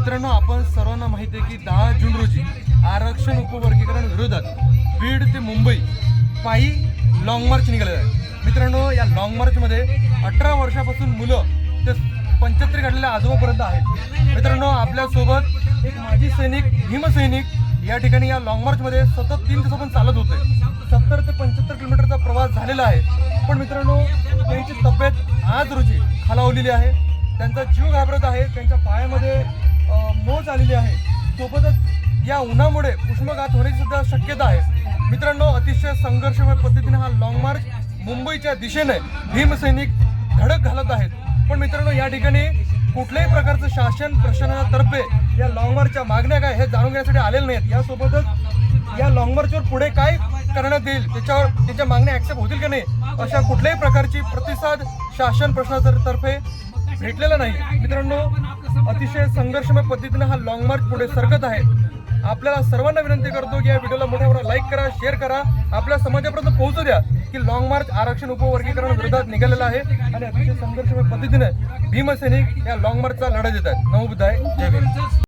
मित्रांनो, आपण सर्वांना माहिती आहे की 10 जून रोजी आरक्षण उपवर्गीकरण विरोधात बीड ते मुंबई पायी लॉंग मार्च निघालेला आहे। मित्रांनो, या लॉंग मार्चमध्ये 18 वर्षापासून मुलं ते 75 काढलेल्या आजोबापर्यंत आहेत। मित्रांनो, आपल्यासोबत एक माजी सैनिक, भीमसैनिक या ठिकाणी या लॉंग मार्चमध्ये सतत 3 दिवसापासून चालत होते। 70 ते 75 किलोमीटरचा प्रवास झालेला आहे। पण मित्रांनो, त्यांची तब्येत आज रोजी खालावलेली आहे, त्यांचा जीव घाबरत आहे, त्यांच्या पायामध्ये मोच आलेली आहे। सोबतच या उन्हामुळे उष्माघात होण्याची सुद्धा शक्यता आहे। मित्रांनो, अतिशय संघर्षमय पद्धतीने हा लॉंग मार्च मुंबईच्या दिशेने भीमसैनिक धडक घालत आहेत। पण मित्रांनो, या ठिकाणी कुठल्याही प्रकारचं शासन प्रशासनातर्फे या लॉंग मार्चच्या मागण्या काय हे जाणून घेण्यासाठी आलेले नाहीत। यासोबतच या लॉंग मार्चवर पुढे काय करण्यात येईल, त्याच्या मागण्या ॲक्सेप्ट होतील की नाही, अशा कुठल्याही प्रकारची प्रतिसाद शासन प्रशासनातर्फे भेटलेला नाही। मित्रांनो, अतिशय संघर्षमय पद्धतीने हा लॉंग मार्च पुढे सरकत आहे। आपल्याला सर्वांना विनंती करतो की या व्हिडिओला मोठ्या प्रमाणात लाईक करा, शेअर करा, आपल्या समाजापर्यंत पोहोचू द्या की लॉंग मार्च आरक्षण उपवर्गीकरण विरोधात निघालेला आहे आणि अतिशय संघर्षमय पद्धतीने भीमसैनिक या लॉंग मार्चचा लढा देत आहेत। नमो बुद्धाय, जय भीम।